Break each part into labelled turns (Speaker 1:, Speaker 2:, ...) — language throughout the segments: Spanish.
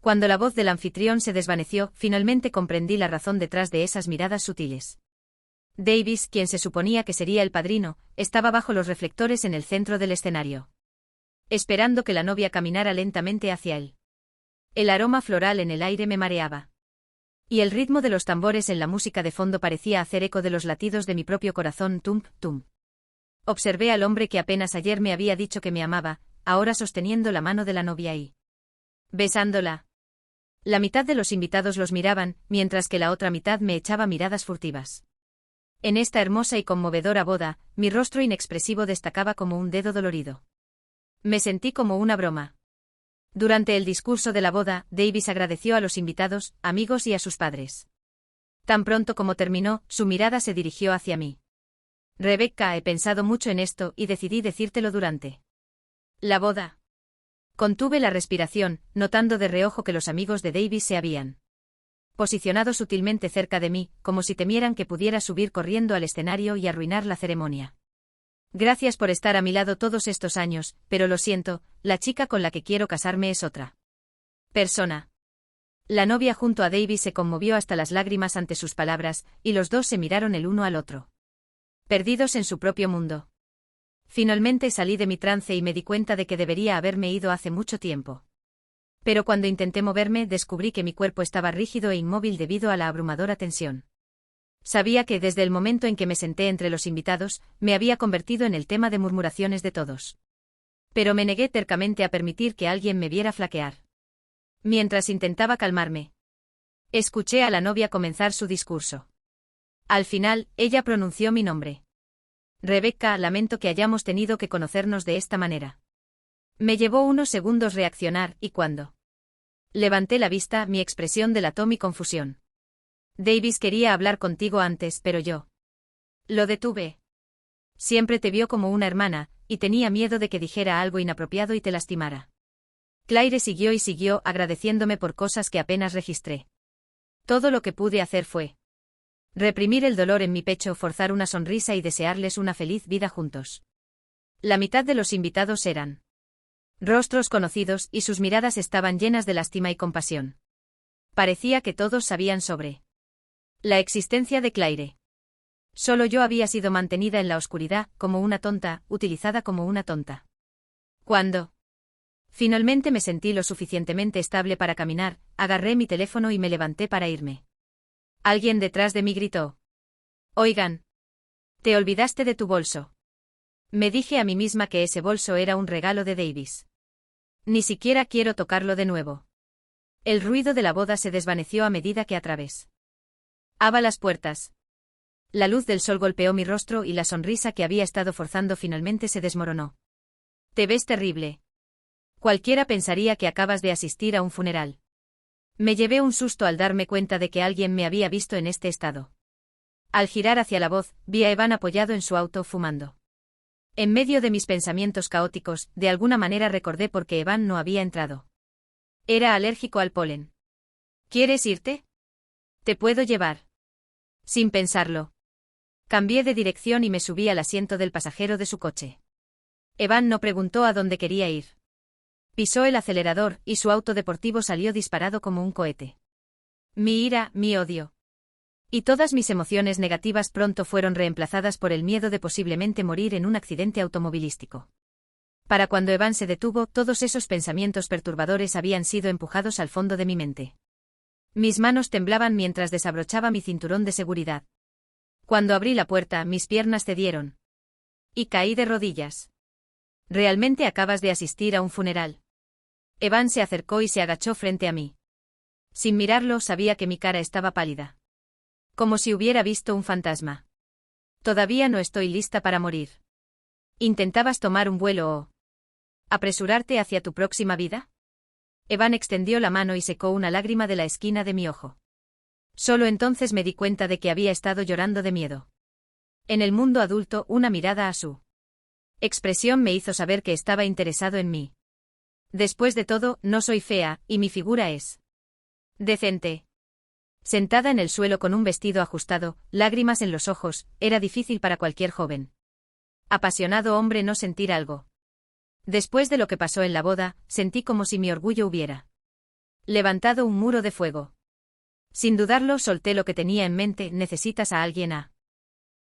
Speaker 1: Cuando la voz del anfitrión se desvaneció, finalmente comprendí la razón detrás de esas miradas sutiles. Davis, quien se suponía que sería el padrino, estaba bajo los reflectores en el centro del escenario, esperando que la novia caminara lentamente hacia él. El aroma floral en el aire me mareaba. Y el ritmo de los tambores en la música de fondo parecía hacer eco de los latidos de mi propio corazón. Tum, tum. Observé al hombre que apenas ayer me había dicho que me amaba, ahora sosteniendo la mano de la novia y besándola. La mitad de los invitados los miraban, mientras que la otra mitad me echaba miradas furtivas. En esta hermosa y conmovedora boda, mi rostro inexpresivo destacaba como un dedo dolorido. Me sentí como una broma. Durante el discurso de la boda, Davis agradeció a los invitados, amigos y a sus padres. Tan pronto como terminó, su mirada se dirigió hacia mí. Rebecca, he pensado mucho en esto y decidí decírtelo durante la boda. Contuve la respiración, notando de reojo que los amigos de Davis se habían posicionado sutilmente cerca de mí, como si temieran que pudiera subir corriendo al escenario y arruinar la ceremonia. Gracias por estar a mi lado todos estos años, pero lo siento, la chica con la que quiero casarme es otra persona. La novia junto a Davis se conmovió hasta las lágrimas ante sus palabras, y los dos se miraron el uno al otro, perdidos en su propio mundo. Finalmente salí de mi trance y me di cuenta de que debería haberme ido hace mucho tiempo. Pero cuando intenté moverme, descubrí que mi cuerpo estaba rígido e inmóvil debido a la abrumadora tensión. Sabía que desde el momento en que me senté entre los invitados, me había convertido en el tema de murmuraciones de todos. Pero me negué tercamente a permitir que alguien me viera flaquear. Mientras intentaba calmarme, escuché a la novia comenzar su discurso. Al final, ella pronunció mi nombre. Rebecca, lamento que hayamos tenido que conocernos de esta manera. Me llevó unos segundos reaccionar, y cuando levanté la vista, mi expresión delató mi confusión. Davis quería hablar contigo antes, pero yo lo detuve. Siempre te vio como una hermana, y tenía miedo de que dijera algo inapropiado y te lastimara. Claire siguió y siguió, agradeciéndome por cosas que apenas registré. Todo lo que pude hacer fue reprimir el dolor en mi pecho, forzar una sonrisa y desearles una feliz vida juntos. La mitad de los invitados eran rostros conocidos, y sus miradas estaban llenas de lástima y compasión. Parecía que todos sabían sobre la existencia de Claire. Solo yo había sido mantenida en la oscuridad, como una tonta, utilizada como una tonta. Cuando finalmente me sentí lo suficientemente estable para caminar, agarré mi teléfono y me levanté para irme. Alguien detrás de mí gritó: «Oigan, te olvidaste de tu bolso». Me dije a mí misma que ese bolso era un regalo de Davis. Ni siquiera quiero tocarlo de nuevo. El ruido de la boda se desvaneció a medida que abría las puertas. La luz del sol golpeó mi rostro y la sonrisa que había estado forzando finalmente se desmoronó. «Te ves terrible. Cualquiera pensaría que acabas de asistir a un funeral». Me llevé un susto al darme cuenta de que alguien me había visto en este estado. Al girar hacia la voz, vi a Evan apoyado en su auto fumando. En medio de mis pensamientos caóticos, de alguna manera recordé por qué Evan no había entrado. Era alérgico al polen. «¿Quieres irte? Te puedo llevar». Sin pensarlo, cambié de dirección y me subí al asiento del pasajero de su coche. Evan no preguntó a dónde quería ir. Pisó el acelerador, y su auto deportivo salió disparado como un cohete. Mi ira, mi odio y todas mis emociones negativas pronto fueron reemplazadas por el miedo de posiblemente morir en un accidente automovilístico. Para cuando Evan se detuvo, todos esos pensamientos perturbadores habían sido empujados al fondo de mi mente. Mis manos temblaban mientras desabrochaba mi cinturón de seguridad. Cuando abrí la puerta, mis piernas cedieron y caí de rodillas. ¿Realmente acabas de asistir a un funeral? Evan se acercó y se agachó frente a mí. Sin mirarlo, sabía que mi cara estaba pálida, como si hubiera visto un fantasma. «Todavía no estoy lista para morir». ¿Intentabas tomar un vuelo o apresurarte hacia tu próxima vida? Evan extendió la mano y secó una lágrima de la esquina de mi ojo. Solo entonces me di cuenta de que había estado llorando de miedo. En el mundo adulto, una mirada a su expresión me hizo saber que estaba interesado en mí. Después de todo, no soy fea, y mi figura es decente. Sentada en el suelo con un vestido ajustado, lágrimas en los ojos, era difícil para cualquier joven apasionado hombre no sentir algo. Después de lo que pasó en la boda, sentí como si mi orgullo hubiera Levantado un muro de fuego. Sin dudarlo, solté lo que tenía en mente. ¿Necesitas a alguien a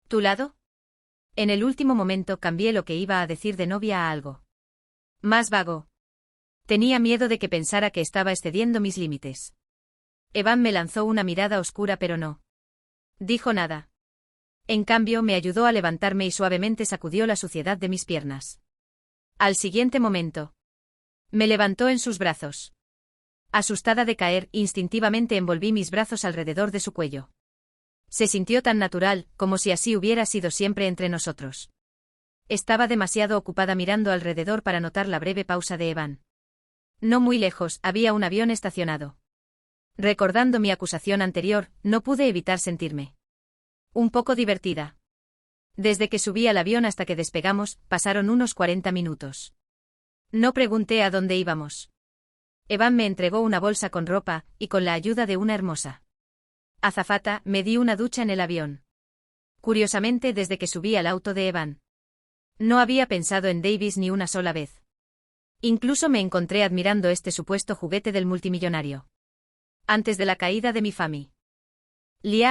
Speaker 1: tu lado? En el último momento cambié lo que iba a decir de novia a algo más vago. Tenía miedo de que pensara que estaba excediendo mis límites. Evan me lanzó una mirada oscura pero no dijo nada. En cambio, me ayudó a levantarme y suavemente sacudió la suciedad de mis piernas. Al siguiente momento, me levantó en sus brazos. Asustada de caer, instintivamente envolví mis brazos alrededor de su cuello. Se sintió tan natural, como si así hubiera sido siempre entre nosotros. Estaba demasiado ocupada mirando alrededor para notar la breve pausa de Evan. No muy lejos, había un avión estacionado. Recordando mi acusación anterior, no pude evitar sentirme un poco divertida. Desde que subí al avión hasta que despegamos, pasaron unos 40 minutos. No pregunté a dónde íbamos. Evan me entregó una bolsa con ropa, y con la ayuda de una hermosa azafata, me di una ducha en el avión. Curiosamente, desde que subí al auto de Evan, no había pensado en Davis ni una sola vez. Incluso me encontré admirando este supuesto juguete del multimillonario. Antes de la caída de mi familia,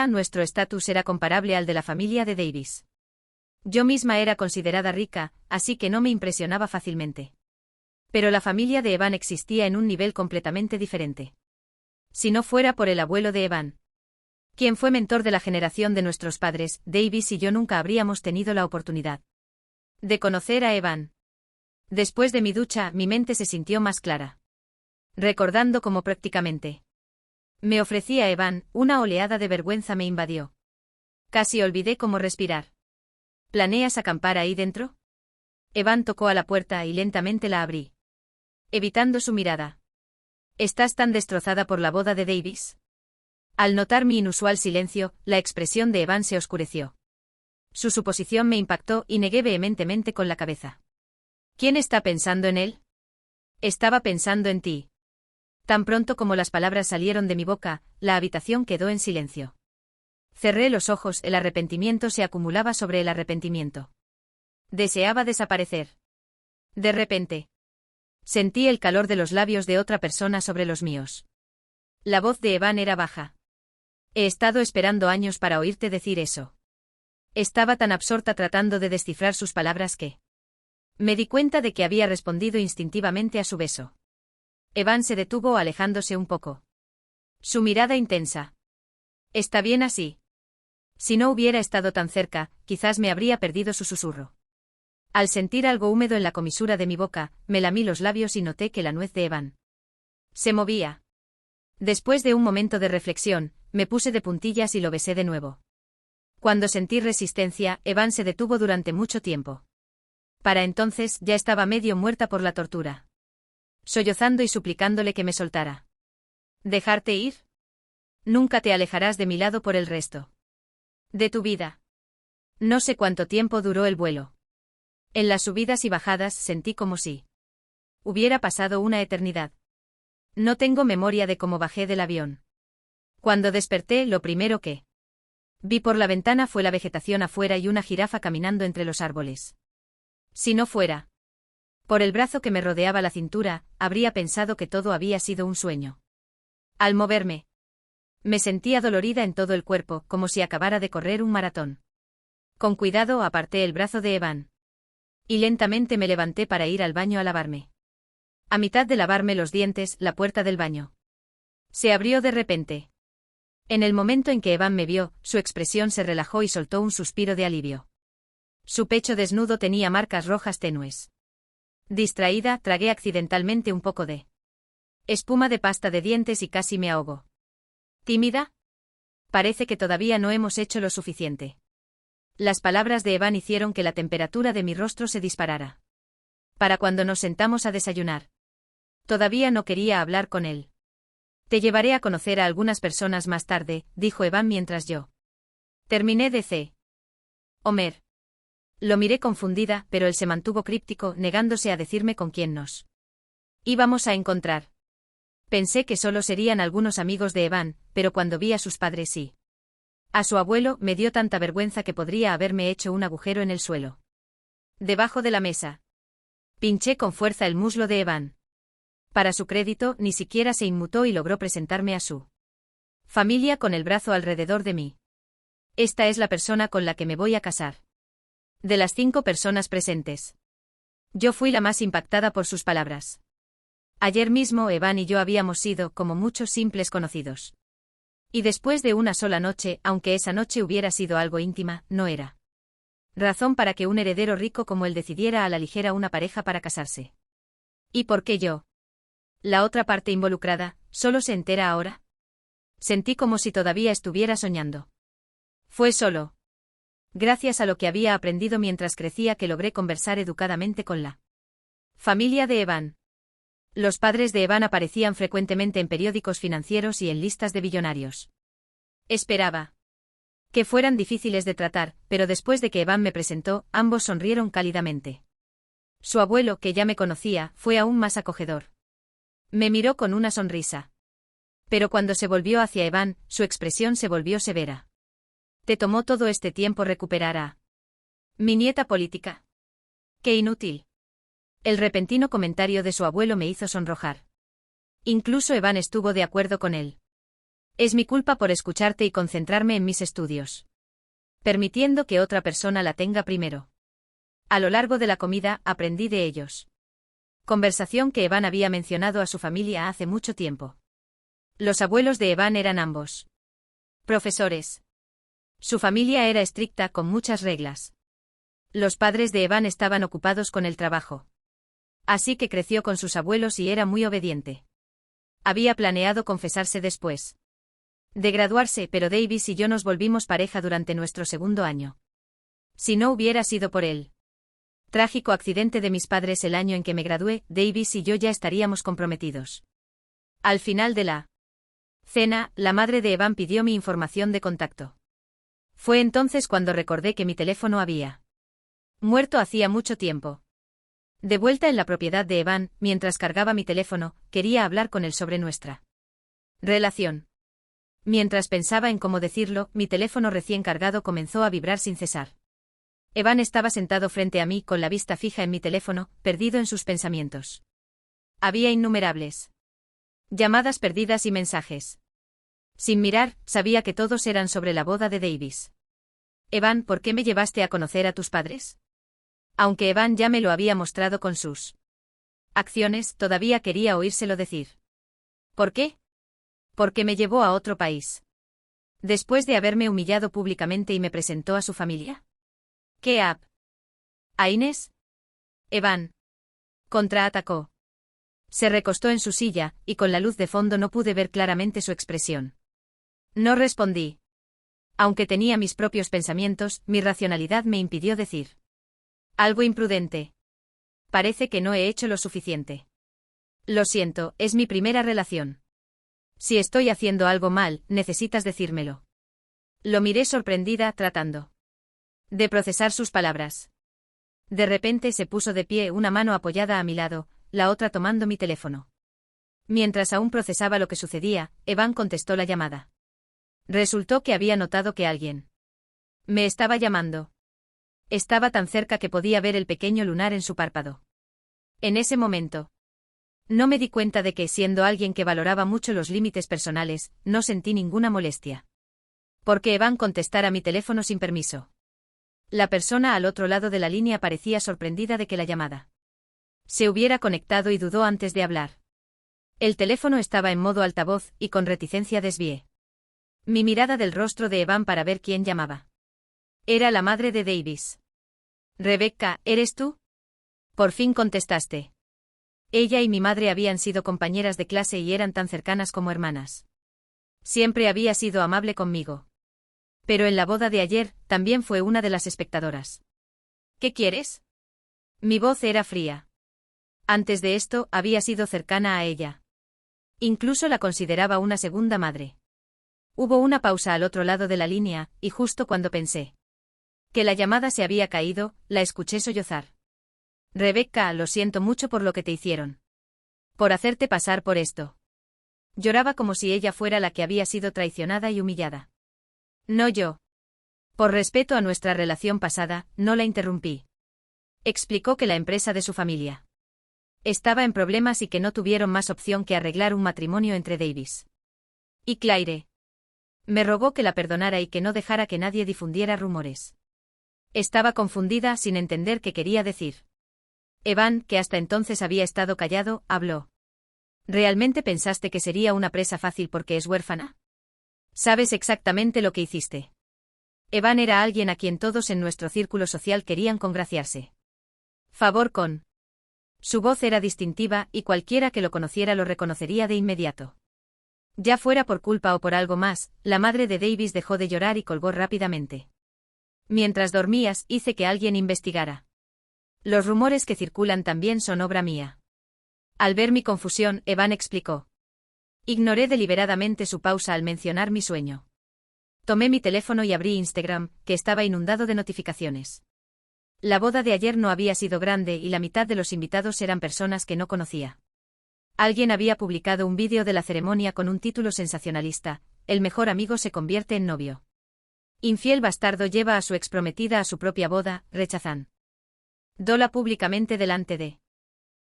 Speaker 1: nuestro estatus era comparable al de la familia de Davis. Yo misma era considerada rica, así que no me impresionaba fácilmente. Pero la familia de Evan existía en un nivel completamente diferente. Si no fuera por el abuelo de Evan, quien fue mentor de la generación de nuestros padres, Davis y yo nunca habríamos tenido la oportunidad de conocer a Evan. Después de mi ducha, mi mente se sintió más clara. Recordando cómo prácticamente me ofrecí a Evan, una oleada de vergüenza me invadió. Casi olvidé cómo respirar. ¿Planeas acampar ahí dentro? Evan tocó a la puerta y lentamente la abrí, evitando su mirada. ¿Estás tan destrozada por la boda de Davis? Al notar mi inusual silencio, la expresión de Evan se oscureció. Su suposición me impactó y negué vehementemente con la cabeza. ¿Quién está pensando en él? Estaba pensando en ti. Tan pronto como las palabras salieron de mi boca, la habitación quedó en silencio. Cerré los ojos, el arrepentimiento se acumulaba sobre el arrepentimiento. Deseaba desaparecer. De repente, sentí el calor de los labios de otra persona sobre los míos. La voz de Evan era baja. He estado esperando años para oírte decir eso. Estaba tan absorta tratando de descifrar sus palabras que me di cuenta de que había respondido instintivamente a su beso. Evan se detuvo alejándose un poco. Su mirada intensa. ¿Está bien así? Si no hubiera estado tan cerca, quizás me habría perdido su susurro. Al sentir algo húmedo en la comisura de mi boca, me lamí los labios y noté que la nuez de Evan se movía. Después de un momento de reflexión, me puse de puntillas y lo besé de nuevo. Cuando sentí resistencia, Evan se detuvo durante mucho tiempo. Para entonces, ya estaba medio muerta por la tortura. Sollozando y suplicándole que me soltara. ¿Dejarte ir? Nunca te alejarás de mi lado por el resto de tu vida. No sé cuánto tiempo duró el vuelo. En las subidas y bajadas sentí como si hubiera pasado una eternidad. No tengo memoria de cómo bajé del avión. Cuando desperté, lo primero que vi por la ventana fue la vegetación afuera y una jirafa caminando entre los árboles. Si no fuera por el brazo que me rodeaba la cintura, habría pensado que todo había sido un sueño. Al moverme, me sentía dolorida en todo el cuerpo, como si acabara de correr un maratón. Con cuidado aparté el brazo de Evan. Y lentamente me levanté para ir al baño a lavarme. A mitad de lavarme los dientes, la puerta del baño se abrió de repente. En el momento en que Evan me vio, su expresión se relajó y soltó un suspiro de alivio. Su pecho desnudo tenía marcas rojas tenues. Distraída, tragué accidentalmente un poco de espuma de pasta de dientes y casi me ahogo. ¿Tímida? Parece que todavía no hemos hecho lo suficiente. Las palabras de Evan hicieron que la temperatura de mi rostro se disparara. Para cuando nos sentamos a desayunar. Todavía no quería hablar con él. Te llevaré a conocer a algunas personas más tarde, dijo Evan mientras yo terminé de Homer. Lo miré confundida, pero él se mantuvo críptico, negándose a decirme con quién nos íbamos a encontrar. Pensé que solo serían algunos amigos de Evan, pero cuando vi a sus padres y a su abuelo, me dio tanta vergüenza que podría haberme hecho un agujero en el suelo. Debajo de la mesa. Pinché con fuerza el muslo de Evan. Para su crédito, ni siquiera se inmutó y logró presentarme a su familia con el brazo alrededor de mí. Esta es la persona con la que me voy a casar. De las 5 personas presentes, yo fui la más impactada por sus palabras. Ayer mismo Evan y yo habíamos sido, como muchos, simples conocidos. Y después de una sola noche, aunque esa noche hubiera sido algo íntima, no era razón para que un heredero rico como él decidiera a la ligera una pareja para casarse. ¿Y por qué yo? La otra parte involucrada, ¿solo se entera ahora? Sentí como si todavía estuviera soñando. Fue solo gracias a lo que había aprendido mientras crecía que logré conversar educadamente con la familia de Evan. Los padres de Evan aparecían frecuentemente en periódicos financieros y en listas de billonarios. Esperaba que fueran difíciles de tratar, pero después de que Evan me presentó, ambos sonrieron cálidamente. Su abuelo, que ya me conocía, fue aún más acogedor. Me miró con una sonrisa. Pero cuando se volvió hacia Evan, su expresión se volvió severa. ¿Te tomó todo este tiempo recuperar a mi nieta política? ¡Qué inútil! El repentino comentario de su abuelo me hizo sonrojar. Incluso Evan estuvo de acuerdo con él. Es mi culpa por escucharte y concentrarme en mis estudios, permitiendo que otra persona la tenga primero. A lo largo de la comida, aprendí de ellos. Conversación que Evan había mencionado a su familia hace mucho tiempo. Los abuelos de Evan eran ambos profesores. Su familia era estricta, con muchas reglas. Los padres de Evan estaban ocupados con el trabajo. Así que creció con sus abuelos y era muy obediente. Había planeado confesarse después de graduarse, pero Davis y yo nos volvimos pareja durante nuestro segundo año. Si no hubiera sido por el trágico accidente de mis padres el año en que me gradué, Davis y yo ya estaríamos comprometidos. Al final de la cena, la madre de Evan pidió mi información de contacto. Fue entonces cuando recordé que mi teléfono había muerto hacía mucho tiempo. De vuelta en la propiedad de Evan, mientras cargaba mi teléfono, quería hablar con él sobre nuestra relación. Mientras pensaba en cómo decirlo, mi teléfono recién cargado comenzó a vibrar sin cesar. Evan estaba sentado frente a mí con la vista fija en mi teléfono, perdido en sus pensamientos. Había innumerables llamadas perdidas y mensajes. Sin mirar, sabía que todos eran sobre la boda de Davis. Evan, ¿por qué me llevaste a conocer a tus padres? Aunque Evan ya me lo había mostrado con sus acciones, todavía quería oírselo decir. ¿Por qué? Porque me llevó a otro país. Después de haberme humillado públicamente y me presentó a su familia. ¿Qué app? ¿A Inés? Evan contraatacó. Se recostó en su silla, y con la luz de fondo no pude ver claramente su expresión. No respondí. Aunque tenía mis propios pensamientos, mi racionalidad me impidió decir algo imprudente. Parece que no he hecho lo suficiente. Lo siento, es mi primera relación. Si estoy haciendo algo mal, necesitas decírmelo. Lo miré sorprendida, tratando de procesar sus palabras. De repente se puso de pie, una mano apoyada a mi lado, la otra tomando mi teléfono. Mientras aún procesaba lo que sucedía, Evan contestó la llamada. Resultó que había notado que alguien me estaba llamando. Estaba tan cerca que podía ver el pequeño lunar en su párpado. En ese momento, no me di cuenta de que, siendo alguien que valoraba mucho los límites personales, no sentí ninguna molestia. Porque Evan contestara mi teléfono sin permiso. La persona al otro lado de la línea parecía sorprendida de que la llamada se hubiera conectado y dudó antes de hablar. El teléfono estaba en modo altavoz, y con reticencia desvié mi mirada del rostro de Evan para ver quién llamaba. Era la madre de Davis. Rebecca, ¿eres tú? Por fin contestaste. Ella y mi madre habían sido compañeras de clase y eran tan cercanas como hermanas. Siempre había sido amable conmigo. Pero en la boda de ayer, también fue una de las espectadoras. ¿Qué quieres? Mi voz era fría. Antes de esto, había sido cercana a ella. Incluso la consideraba una segunda madre. Hubo una pausa al otro lado de la línea, y justo cuando pensé que la llamada se había caído, la escuché sollozar. Rebecca, lo siento mucho por lo que te hicieron. Por hacerte pasar por esto. Lloraba como si ella fuera la que había sido traicionada y humillada. No yo. Por respeto a nuestra relación pasada, no la interrumpí. Explicó que la empresa de su familia Estaba en problemas y que no tuvieron más opción que arreglar un matrimonio entre Davis y Claire. Me rogó que la perdonara y que no dejara que nadie difundiera rumores. Estaba confundida sin entender qué quería decir. Evan, que hasta entonces había estado callado, habló. ¿Realmente pensaste que sería una presa fácil porque es huérfana? Sabes exactamente lo que hiciste. Evan era alguien a quien todos en nuestro círculo social querían congraciarse. Favor con. Su voz era distintiva y cualquiera que lo conociera lo reconocería de inmediato. Ya fuera por culpa o por algo más, la madre de Davis dejó de llorar y colgó rápidamente. Mientras dormías, hice que alguien investigara. Los rumores que circulan también son obra mía. Al ver mi confusión, Evan explicó. Ignoré deliberadamente su pausa al mencionar mi sueño. Tomé mi teléfono y abrí Instagram, que estaba inundado de notificaciones. La boda de ayer no había sido grande y la mitad de los invitados eran personas que no conocía. Alguien había publicado un vídeo de la ceremonia con un título sensacionalista: el mejor amigo se convierte en novio. Infiel bastardo lleva a su exprometida a su propia boda, rechazan. Dola públicamente delante de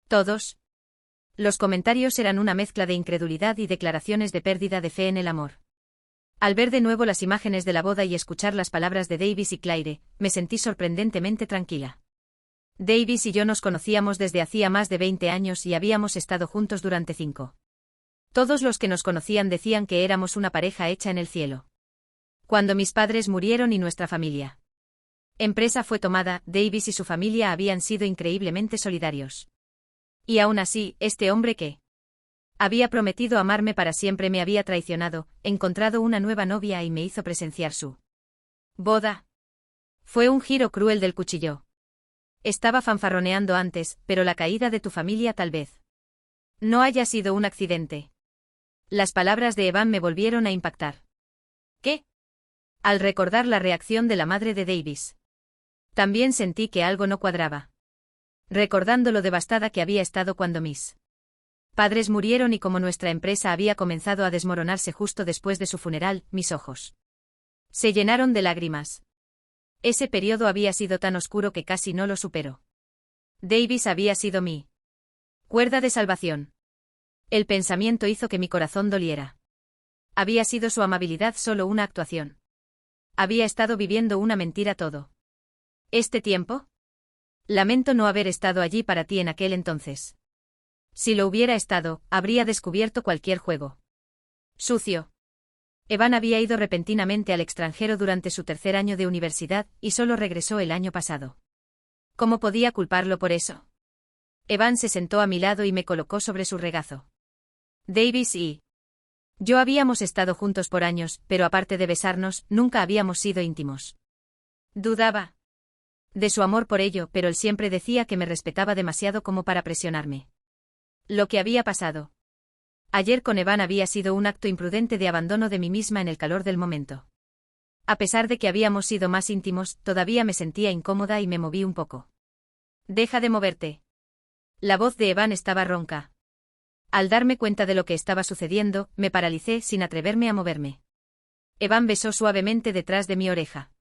Speaker 1: todos. Los comentarios eran una mezcla de incredulidad y declaraciones de pérdida de fe en el amor. Al ver de nuevo las imágenes de la boda y escuchar las palabras de Davis y Claire, me sentí sorprendentemente tranquila. Davis y yo nos conocíamos desde hacía más de 20 años y habíamos estado juntos durante 5. Todos los que nos conocían decían que éramos una pareja hecha en el cielo. Cuando mis padres murieron y nuestra familia empresa fue tomada, Davis y su familia habían sido increíblemente solidarios. Y aún así, este hombre que había prometido amarme para siempre me había traicionado, encontrado una nueva novia y me hizo presenciar su boda. Fue un giro cruel del cuchillo. Estaba fanfarroneando antes, pero la caída de tu familia tal vez no haya sido un accidente. Las palabras de Evan me volvieron a impactar. ¿Qué? Al recordar la reacción de la madre de Davis, también sentí que algo no cuadraba. Recordando lo devastada que había estado cuando mis padres murieron y como nuestra empresa había comenzado a desmoronarse justo después de su funeral, mis ojos se llenaron de lágrimas. Ese periodo había sido tan oscuro que casi no lo superó. Davis había sido mi cuerda de salvación. El pensamiento hizo que mi corazón doliera. Había sido su amabilidad solo una actuación. Había estado viviendo una mentira todo este tiempo. Lamento no haber estado allí para ti en aquel entonces. Si lo hubiera estado, habría descubierto cualquier juego sucio. Evan había ido repentinamente al extranjero durante su 3er año de universidad y solo regresó el año pasado. ¿Cómo podía culparlo por eso? Evan se sentó a mi lado y me colocó sobre su regazo. Davis y yo habíamos estado juntos por años, pero aparte de besarnos, nunca habíamos sido íntimos. Dudaba de su amor por ello, pero él siempre decía que me respetaba demasiado como para presionarme. Lo que había pasado ayer con Evan había sido un acto imprudente de abandono de mí misma en el calor del momento. A pesar de que habíamos sido más íntimos, todavía me sentía incómoda y me moví un poco. Deja de moverte. La voz de Evan estaba ronca. Al darme cuenta de lo que estaba sucediendo, me paralicé sin atreverme a moverme. Evan besó suavemente detrás de mi oreja.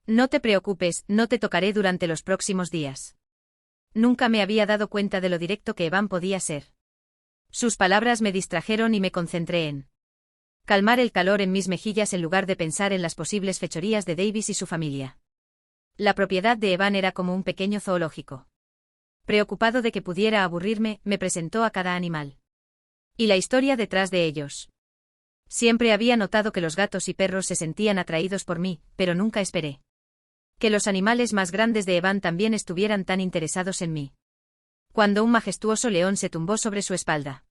Speaker 1: No te preocupes, no te tocaré durante los próximos días. Nunca me había dado cuenta de lo directo que Evan podía ser. Sus palabras me distrajeron y me concentré en calmar el calor en mis mejillas en lugar de pensar en las posibles fechorías de Davis y su familia. La propiedad de Evan era como un pequeño zoológico. Preocupado de que pudiera aburrirme, me presentó a cada animal. Y la historia detrás de ellos. Siempre había notado que los gatos y perros se sentían atraídos por mí, pero nunca esperé que los animales más grandes de Evan también estuvieran tan interesados en mí. Cuando un majestuoso león se tumbó sobre su espalda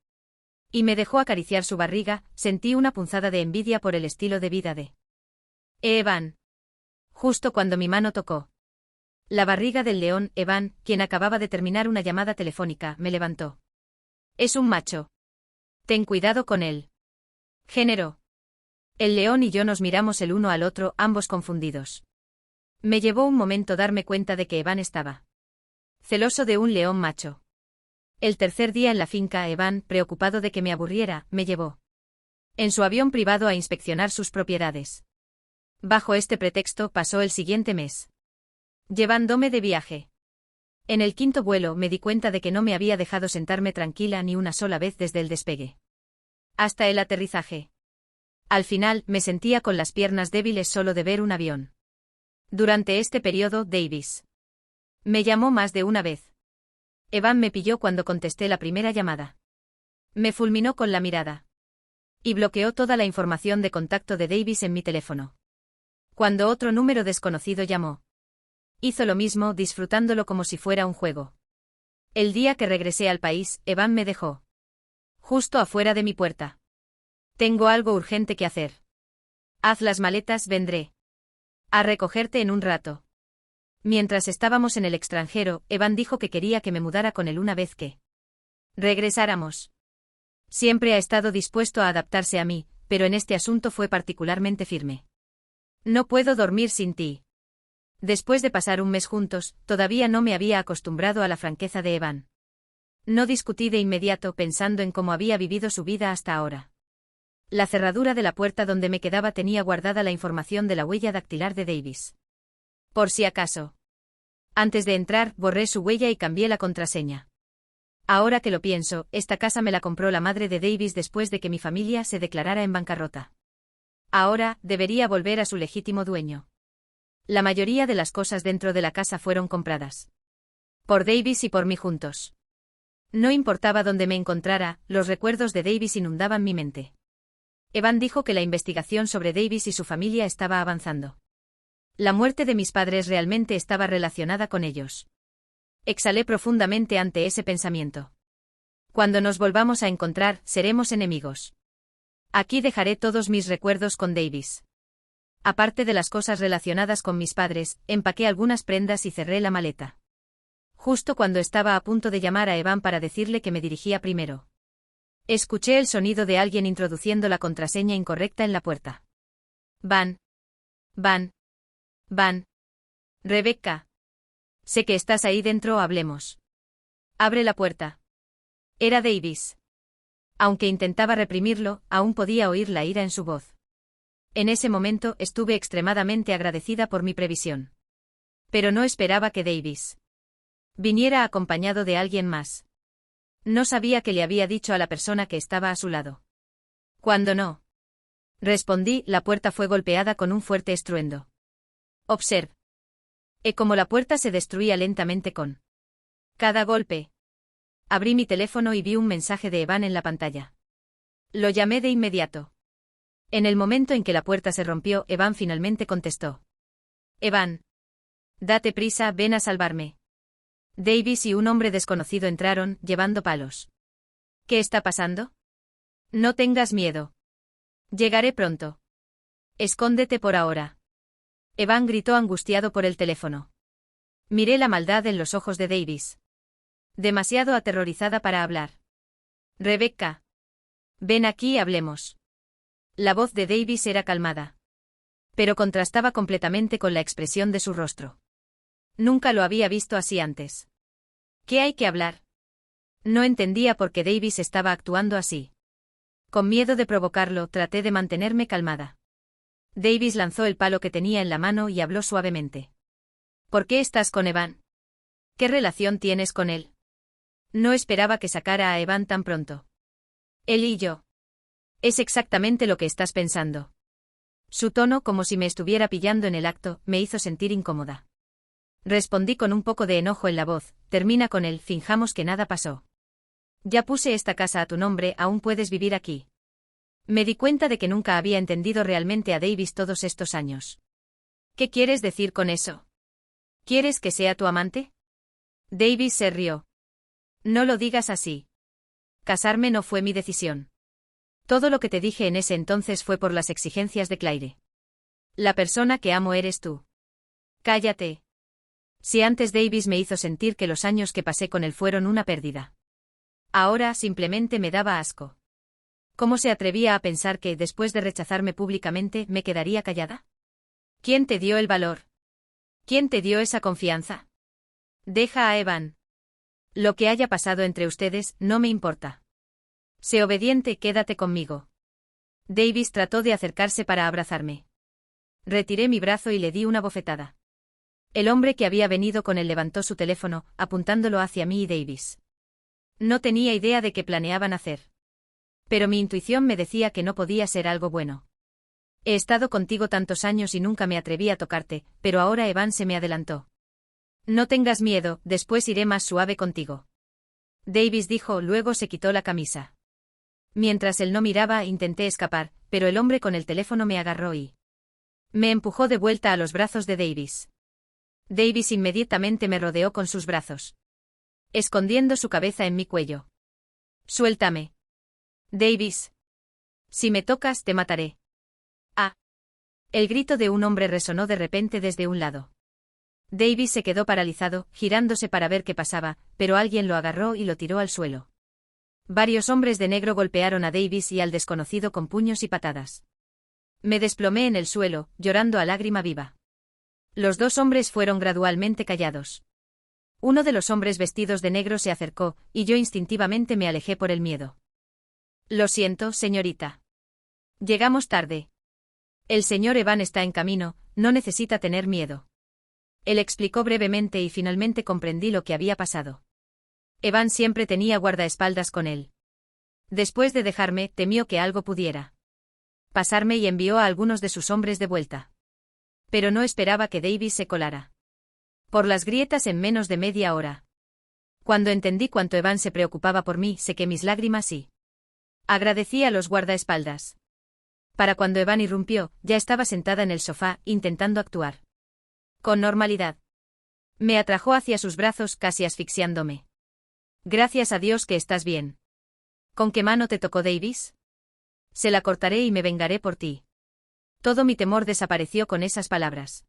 Speaker 1: y me dejó acariciar su barriga, sentí una punzada de envidia por el estilo de vida de Evan. Justo cuando mi mano tocó la barriga del león, Evan, quien acababa de terminar una llamada telefónica, me levantó. Es un macho. Ten cuidado con él. Género. El león y yo nos miramos el uno al otro, ambos confundidos. Me llevó un momento darme cuenta de que Evan estaba celoso de un león macho. El 3er día en la finca, Evan, preocupado de que me aburriera, me llevó en su avión privado a inspeccionar sus propiedades. Bajo este pretexto pasó el siguiente mes llevándome de viaje. En el quinto vuelo me di cuenta de que no me había dejado sentarme tranquila ni una sola vez desde el despegue. Hasta el aterrizaje. Al final, me sentía con las piernas débiles solo de ver un avión. Durante este periodo, Davis me llamó más de una vez. Evan me pilló cuando contesté la primera llamada. Me fulminó con la mirada. Y bloqueó toda la información de contacto de Davis en mi teléfono. Cuando otro número desconocido llamó, hizo lo mismo, disfrutándolo como si fuera un juego. El día que regresé al país, Evan me dejó justo afuera de mi puerta. Tengo algo urgente que hacer. Haz las maletas, vendré a recogerte en un rato. Mientras estábamos en el extranjero, Evan dijo que quería que me mudara con él una vez que regresáramos. Siempre ha estado dispuesto a adaptarse a mí, pero en este asunto fue particularmente firme. No puedo dormir sin ti. Después de pasar un mes juntos, todavía no me había acostumbrado a la franqueza de Evan. No discutí de inmediato pensando en cómo había vivido su vida hasta ahora. La cerradura de la puerta donde me quedaba tenía guardada la información de la huella dactilar de Davis. Por si acaso. Antes de entrar, borré su huella y cambié la contraseña. Ahora que lo pienso, esta casa me la compró la madre de Davis después de que mi familia se declarara en bancarrota. Ahora, debería volver a su legítimo dueño. La mayoría de las cosas dentro de la casa fueron compradas por Davis y por mí juntos. No importaba dónde me encontrara, los recuerdos de Davis inundaban mi mente. Evan dijo que la investigación sobre Davis y su familia estaba avanzando. La muerte de mis padres realmente estaba relacionada con ellos. Exhalé profundamente ante ese pensamiento. Cuando nos volvamos a encontrar, seremos enemigos. Aquí dejaré todos mis recuerdos con Davis. Aparte de las cosas relacionadas con mis padres, empaqué algunas prendas y cerré la maleta. Justo cuando estaba a punto de llamar a Evan para decirle que me dirigía primero, escuché el sonido de alguien introduciendo la contraseña incorrecta en la puerta. Van. Rebecca. Sé que estás ahí dentro, hablemos. Abre la puerta. Era Davis. Aunque intentaba reprimirlo, aún podía oír la ira en su voz. En ese momento estuve extremadamente agradecida por mi previsión. Pero no esperaba que Davis viniera acompañado de alguien más. No sabía qué le había dicho a la persona que estaba a su lado. Cuando no respondí, la puerta fue golpeada con un fuerte estruendo. Observe. Como la puerta se destruía lentamente con cada golpe. Abrí mi teléfono y vi un mensaje de Evan en la pantalla. Lo llamé de inmediato. En el momento en que la puerta se rompió, Evan finalmente contestó. Evan. Date prisa, ven a salvarme. Davis y un hombre desconocido entraron, llevando palos. ¿Qué está pasando? No tengas miedo. Llegaré pronto. Escóndete por ahora. Evan gritó angustiado por el teléfono. Miré la maldad en los ojos de Davis. Demasiado aterrorizada para hablar. Rebecca. Ven aquí y hablemos. La voz de Davis era calmada. Pero contrastaba completamente con la expresión de su rostro. Nunca lo había visto así antes. ¿Qué hay que hablar? No entendía por qué Davis estaba actuando así. Con miedo de provocarlo, traté de mantenerme calmada. Davis lanzó el palo que tenía en la mano y habló suavemente. ¿Por qué estás con Evan? ¿Qué relación tienes con él? No esperaba que sacara a Evan tan pronto. Él y yo. Es exactamente lo que estás pensando. Su tono, como si me estuviera pillando en el acto, me hizo sentir incómoda. Respondí con un poco de enojo en la voz. Termina con él, finjamos que nada pasó. Ya puse esta casa a tu nombre, aún puedes vivir aquí. Me di cuenta de que nunca había entendido realmente a Davis todos estos años. ¿Qué quieres decir con eso? ¿Quieres que sea tu amante? Davis se rió. No lo digas así. Casarme no fue mi decisión. Todo lo que te dije en ese entonces fue por las exigencias de Claire. La persona que amo eres tú. Cállate. Si antes Davis me hizo sentir que los años que pasé con él fueron una pérdida. Ahora simplemente me daba asco. ¿Cómo se atrevía a pensar que, después de rechazarme públicamente, me quedaría callada? ¿Quién te dio el valor? ¿Quién te dio esa confianza? Deja a Evan. Lo que haya pasado entre ustedes, no me importa. Sé obediente, quédate conmigo. Davis trató de acercarse para abrazarme. Retiré mi brazo y le di una bofetada. El hombre que había venido con él levantó su teléfono, apuntándolo hacia mí y Davis. No tenía idea de qué planeaban hacer. Pero mi intuición me decía que no podía ser algo bueno. He estado contigo tantos años y nunca me atreví a tocarte, pero ahora Evan se me adelantó. No tengas miedo, después iré más suave contigo. Davis dijo, luego se quitó la camisa. Mientras él no miraba, intenté escapar, pero el hombre con el teléfono me agarró y me empujó de vuelta a los brazos de Davis. Davis inmediatamente me rodeó con sus brazos, escondiendo su cabeza en mi cuello. Suéltame. Davis. Si me tocas, te mataré. Ah. El grito de un hombre resonó de repente desde un lado. Davis se quedó paralizado, girándose para ver qué pasaba, pero alguien lo agarró y lo tiró al suelo. Varios hombres de negro golpearon a Davis y al desconocido con puños y patadas. Me desplomé en el suelo, llorando a lágrima viva. Los dos hombres fueron gradualmente callados. Uno de los hombres vestidos de negro se acercó, y yo instintivamente me alejé por el miedo. Lo siento, señorita. Llegamos tarde. El señor Evan está en camino, no necesita tener miedo. Él explicó brevemente y finalmente comprendí lo que había pasado. Evan siempre tenía guardaespaldas con él. Después de dejarme, temió que algo pudiera pasarme y envió a algunos de sus hombres de vuelta. Pero no esperaba que Davis se colara por las grietas en menos de media hora. Cuando entendí cuánto Evan se preocupaba por mí, sequé mis lágrimas y agradecí a los guardaespaldas. Para cuando Evan irrumpió, ya estaba sentada en el sofá, intentando actuar con normalidad. Me atrajo hacia sus brazos, casi asfixiándome. Gracias a Dios que estás bien. ¿Con qué mano te tocó Davis? Se la cortaré y me vengaré por ti. Todo mi temor desapareció con esas palabras.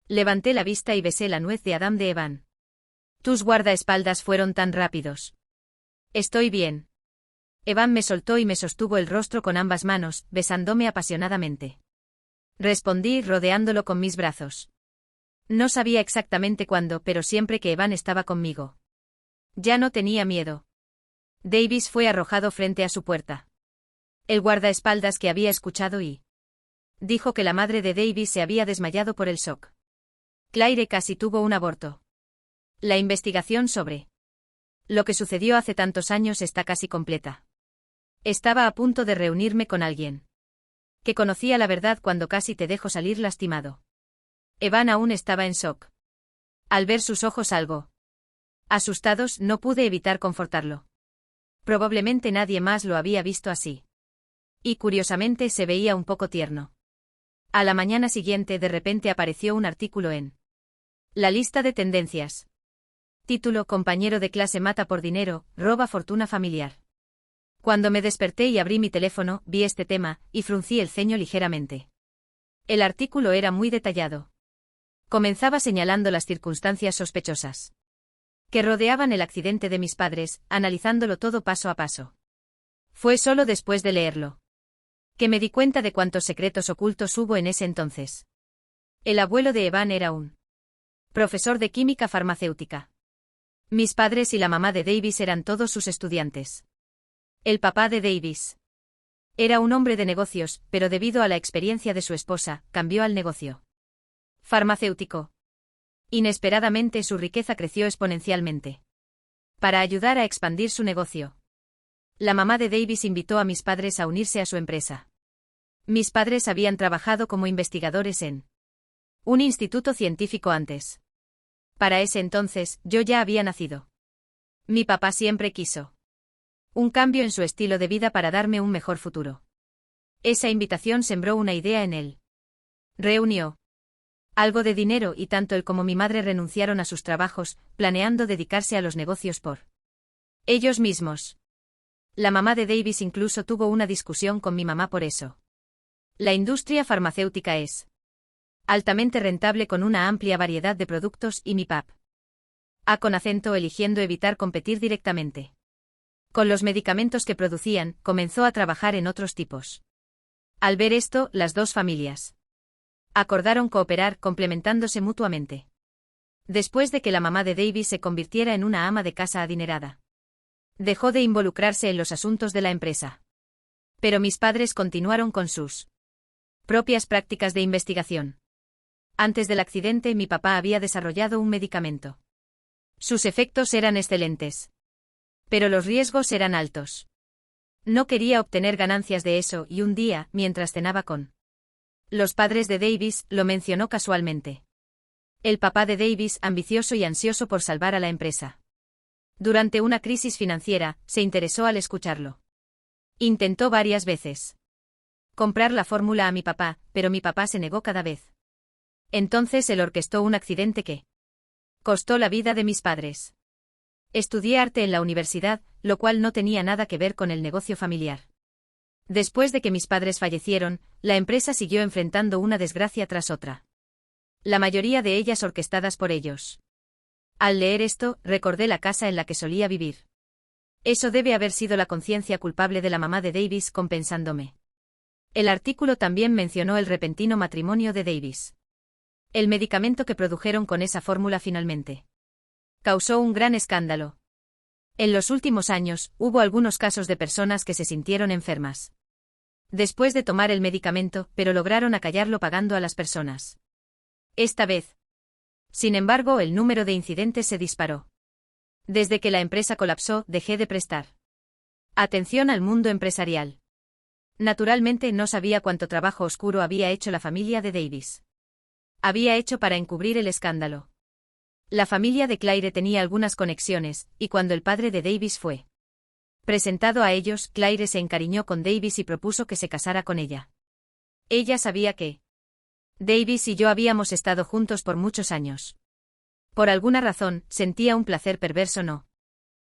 Speaker 1: Levanté la vista y besé la nuez de Adán de Evan. Tus guardaespaldas fueron tan rápidos. Estoy bien. Evan me soltó y me sostuvo el rostro con ambas manos, besándome apasionadamente. Respondí, rodeándolo con mis brazos. No sabía exactamente cuándo, pero siempre que Evan estaba conmigo. Ya no tenía miedo. Davis fue arrojado frente a su puerta. El guardaespaldas que había escuchado y dijo que la madre de Davis se había desmayado por el shock. Claire casi tuvo un aborto. La investigación sobre lo que sucedió hace tantos años está casi completa. Estaba a punto de reunirme con alguien que conocía la verdad cuando casi te dejo salir lastimado. Evan aún estaba en shock. Al ver sus ojos algo asustados, no pude evitar confortarlo. Probablemente nadie más lo había visto así. Y curiosamente se veía un poco tierno. A la mañana siguiente de repente apareció un artículo en la lista de tendencias. Título: Compañero de clase mata por dinero, roba fortuna familiar. Cuando me desperté y abrí mi teléfono, vi este tema, y fruncí el ceño ligeramente. El artículo era muy detallado. Comenzaba señalando las circunstancias sospechosas que rodeaban el accidente de mis padres, analizándolo todo paso a paso. Fue solo después de leerlo que me di cuenta de cuántos secretos ocultos hubo en ese entonces. El abuelo de Evan era un profesor de química farmacéutica. Mis padres y la mamá de Davis eran todos sus estudiantes. El papá de Davis era un hombre de negocios, pero debido a la experiencia de su esposa, cambió al negocio farmacéutico. Inesperadamente su riqueza creció exponencialmente. Para ayudar a expandir su negocio, la mamá de Davis invitó a mis padres a unirse a su empresa. Mis padres habían trabajado como investigadores en un instituto científico antes. Para ese entonces, yo ya había nacido. Mi papá siempre quiso un cambio en su estilo de vida para darme un mejor futuro. Esa invitación sembró una idea en él. Reunió algo de dinero y tanto él como mi madre renunciaron a sus trabajos, planeando dedicarse a los negocios por ellos mismos. La mamá de Davis incluso tuvo una discusión con mi mamá por eso. La industria farmacéutica es altamente rentable con una amplia variedad de productos y mi pap con acento eligiendo evitar competir directamente con los medicamentos que producían, comenzó a trabajar en otros tipos. Al ver esto, las dos familias acordaron cooperar, complementándose mutuamente. Después de que la mamá de Davis se convirtiera en una ama de casa adinerada, dejó de involucrarse en los asuntos de la empresa. Pero mis padres continuaron con sus propias prácticas de investigación. Antes del accidente mi papá había desarrollado un medicamento. Sus efectos eran excelentes. Pero los riesgos eran altos. No quería obtener ganancias de eso y un día, mientras cenaba con los padres de Davis, lo mencionó casualmente. El papá de Davis, ambicioso y ansioso por salvar a la empresa. Durante una crisis financiera, se interesó al escucharlo. Intentó varias veces comprar la fórmula a mi papá, pero mi papá se negó cada vez. Entonces él orquestó un accidente que costó la vida de mis padres. Estudié arte en la universidad, lo cual no tenía nada que ver con el negocio familiar. Después de que mis padres fallecieron, la empresa siguió enfrentando una desgracia tras otra. La mayoría de ellas orquestadas por ellos. Al leer esto, recordé la casa en la que solía vivir. Eso debe haber sido la conciencia culpable de la mamá de Davis compensándome. El artículo también mencionó el repentino matrimonio de Davis. El medicamento que produjeron con esa fórmula finalmente causó un gran escándalo. En los últimos años, hubo algunos casos de personas que se sintieron enfermas después de tomar el medicamento, pero lograron acallarlo pagando a las personas. Esta vez, sin embargo, el número de incidentes se disparó. Desde que la empresa colapsó, dejé de prestar atención al mundo empresarial. Naturalmente no sabía cuánto trabajo oscuro había hecho la familia de Davis. Había hecho para encubrir el escándalo. La familia de Claire tenía algunas conexiones, y cuando el padre de Davis fue presentado a ellos, Claire se encariñó con Davis y propuso que se casara con ella. Ella sabía que Davis y yo habíamos estado juntos por muchos años. Por alguna razón, sentía un placer perverso no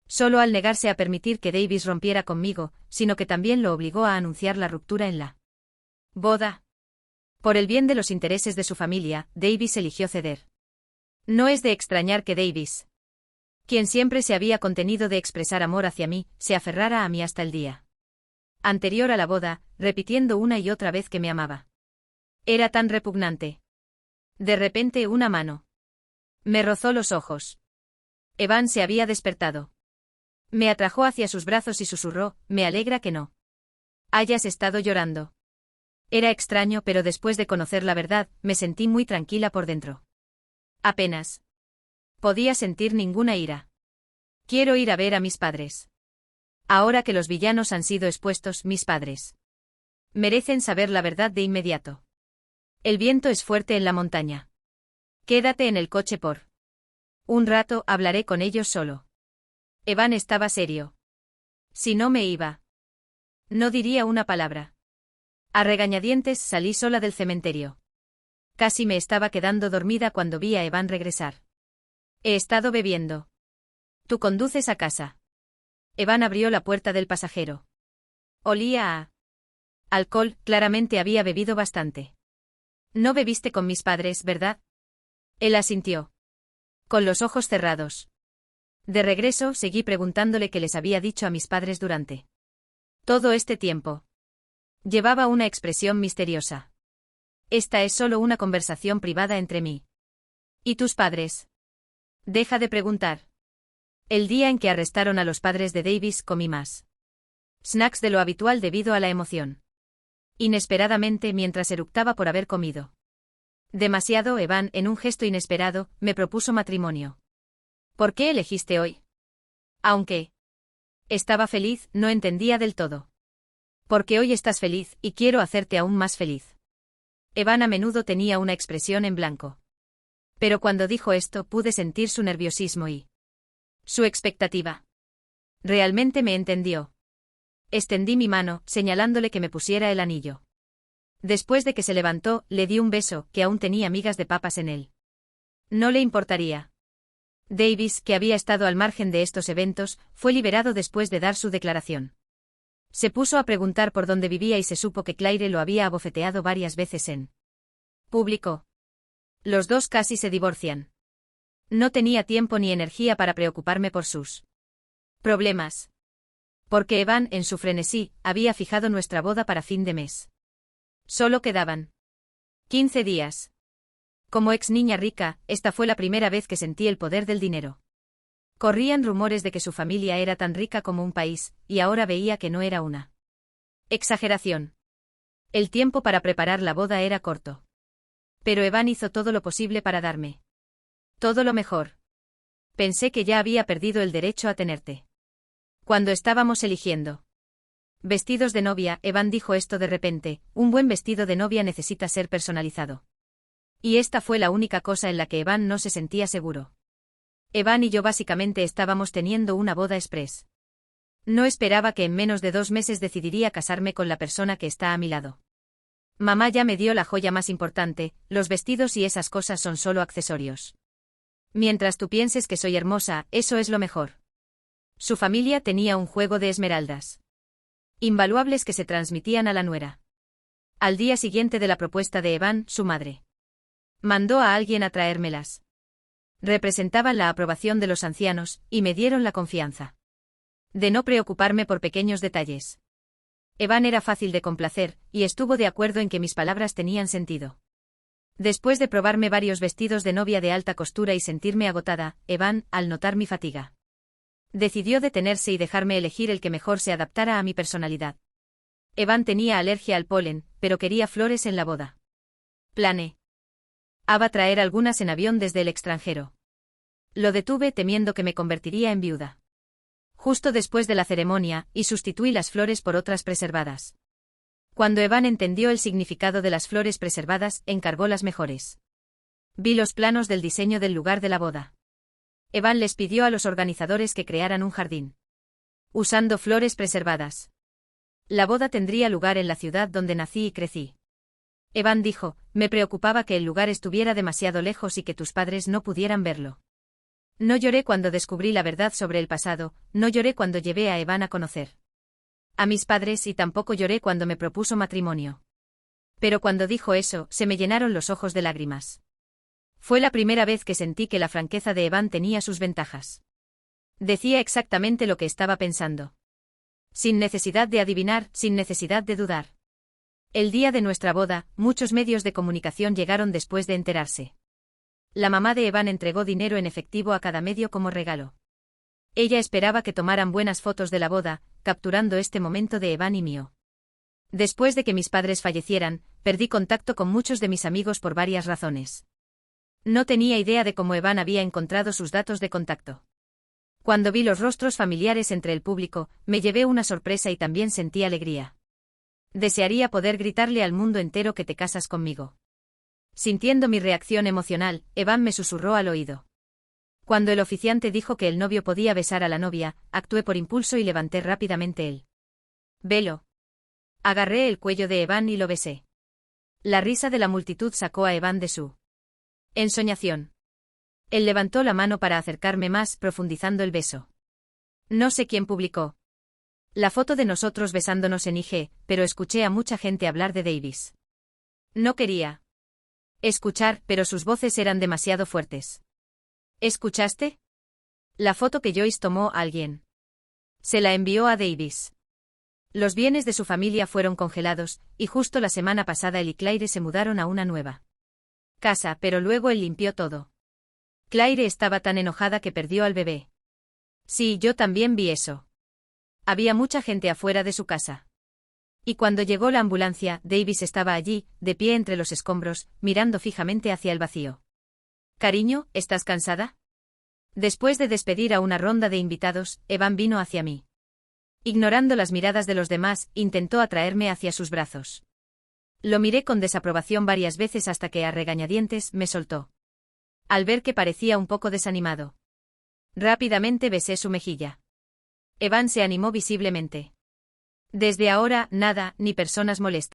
Speaker 1: solo al negarse a permitir que Davis rompiera conmigo, sino que también lo obligó a anunciar la ruptura en la boda. Por el bien de los intereses de su familia, Davis eligió ceder. No es de extrañar que Davis, quien siempre se había contenido de expresar amor hacia mí, se aferrara a mí hasta el día anterior a la boda, repitiendo una y otra vez que me amaba. Era tan repugnante. De repente una mano me rozó los ojos. Evan se había despertado. Me atrajo hacia sus brazos y susurró, me alegra que no hayas estado llorando. Era extraño, pero después de conocer la verdad, me sentí muy tranquila por dentro. Apenas podía sentir ninguna ira. Quiero ir a ver a mis padres. Ahora que los villanos han sido expuestos, mis padres merecen saber la verdad de inmediato. El viento es fuerte en la montaña. Quédate en el coche por un rato, hablaré con ellos solo. Evan estaba serio. Si no me iba, no diría una palabra. A regañadientes salí sola del cementerio. Casi me estaba quedando dormida cuando vi a Evan regresar. He estado bebiendo. Tú conduces a casa. Evan abrió la puerta del pasajero. Olía a alcohol, claramente había bebido bastante. No bebiste con mis padres, ¿verdad? Él asintió. Con los ojos cerrados. De regreso, seguí preguntándole qué les había dicho a mis padres durante todo este tiempo. Llevaba una expresión misteriosa. Esta es solo una conversación privada entre mí y tus padres. Deja de preguntar. El día en que arrestaron a los padres de Davis comí más snacks de lo habitual debido a la emoción. Inesperadamente, mientras eructaba por haber comido demasiado, Evan, en un gesto inesperado, me propuso matrimonio. ¿Por qué elegiste hoy? Aunque estaba feliz, no entendía del todo. Porque hoy estás feliz, y quiero hacerte aún más feliz. Evan a menudo tenía una expresión en blanco. Pero cuando dijo esto pude sentir su nerviosismo y su expectativa. Realmente me entendió. Extendí mi mano, señalándole que me pusiera el anillo. Después de que se levantó, le di un beso, que aún tenía migas de papas en él. No le importaría. Davis, que había estado al margen de estos eventos, fue liberado después de dar su declaración. Se puso a preguntar por dónde vivía y se supo que Claire lo había abofeteado varias veces en público. Los dos casi se divorcian. No tenía tiempo ni energía para preocuparme por sus problemas. Porque Evan, en su frenesí, había fijado nuestra boda para fin de mes. Solo quedaban 15 días. Como ex niña rica, esta fue la primera vez que sentí el poder del dinero. Corrían rumores de que su familia era tan rica como un país, y ahora veía que no era una exageración. El tiempo para preparar la boda era corto. Pero Evan hizo todo lo posible para darme todo lo mejor. Pensé que ya había perdido el derecho a tenerte. Cuando estábamos eligiendo vestidos de novia, Evan dijo esto de repente: un buen vestido de novia necesita ser personalizado. Y esta fue la única cosa en la que Evan no se sentía seguro. Evan y yo básicamente estábamos teniendo una boda express. No esperaba que en menos de 2 meses decidiría casarme con la persona que está a mi lado. Mamá ya me dio la joya más importante, los vestidos y esas cosas son solo accesorios. Mientras tú pienses que soy hermosa, eso es lo mejor. Su familia tenía un juego de esmeraldas invaluables que se transmitían a la nuera. Al día siguiente de la propuesta de Evan, su madre mandó a alguien a traérmelas. Representaban la aprobación de los ancianos, y me dieron la confianza de no preocuparme por pequeños detalles. Evan era fácil de complacer, y estuvo de acuerdo en que mis palabras tenían sentido. Después de probarme varios vestidos de novia de alta costura y sentirme agotada, Evan, al notar mi fatiga, decidió detenerse y dejarme elegir el que mejor se adaptara a mi personalidad. Evan tenía alergia al polen, pero quería flores en la boda. Planeaba traer algunas en avión desde el extranjero. Lo detuve temiendo que me convertiría en viuda justo después de la ceremonia, y sustituí las flores por otras preservadas. Cuando Evan entendió el significado de las flores preservadas, encargó las mejores. Vi los planos del diseño del lugar de la boda. Evan les pidió a los organizadores que crearan un jardín usando flores preservadas. La boda tendría lugar en la ciudad donde nací y crecí. Evan dijo: me preocupaba que el lugar estuviera demasiado lejos y que tus padres no pudieran verlo. No lloré cuando descubrí la verdad sobre el pasado, no lloré cuando llevé a Evan a conocer a mis padres y tampoco lloré cuando me propuso matrimonio. Pero cuando dijo eso, se me llenaron los ojos de lágrimas. Fue la primera vez que sentí que la franqueza de Evan tenía sus ventajas. Decía exactamente lo que estaba pensando. Sin necesidad de adivinar, sin necesidad de dudar. El día de nuestra boda, muchos medios de comunicación llegaron después de enterarse. La mamá de Evan entregó dinero en efectivo a cada medio como regalo. Ella esperaba que tomaran buenas fotos de la boda, capturando este momento de Evan y mío. Después de que mis padres fallecieran, perdí contacto con muchos de mis amigos por varias razones. No tenía idea de cómo Evan había encontrado sus datos de contacto. Cuando vi los rostros familiares entre el público, me llevé una sorpresa y también sentí alegría. Desearía poder gritarle al mundo entero que te casas conmigo. Sintiendo mi reacción emocional, Evan me susurró al oído. Cuando el oficiante dijo que el novio podía besar a la novia, actué por impulso y levanté rápidamente el velo. Agarré el cuello de Evan y lo besé. La risa de la multitud sacó a Evan de su ensoñación. Él levantó la mano para acercarme más, profundizando el beso. No sé quién publicó la foto de nosotros besándonos en IG, pero escuché a mucha gente hablar de Davis. No quería escuchar, pero sus voces eran demasiado fuertes. ¿Escuchaste? La foto que Joyce tomó a alguien. Se la envió a Davis. Los bienes de su familia fueron congelados, y justo la semana pasada él y Claire se mudaron a una nueva casa, pero luego él limpió todo. Claire estaba tan enojada que perdió al bebé. Sí, yo también vi eso. Había mucha gente afuera de su casa. Y cuando llegó la ambulancia, Davis estaba allí, de pie entre los escombros, mirando fijamente hacia el vacío. Cariño, ¿estás cansada? Después de despedir a una ronda de invitados, Evan vino hacia mí. Ignorando las miradas de los demás, intentó atraerme hacia sus brazos. Lo miré con desaprobación varias veces hasta que a regañadientes me soltó. Al ver que parecía un poco desanimado, rápidamente besé su mejilla. Evan se animó visiblemente. Desde ahora, nada, ni personas molestas.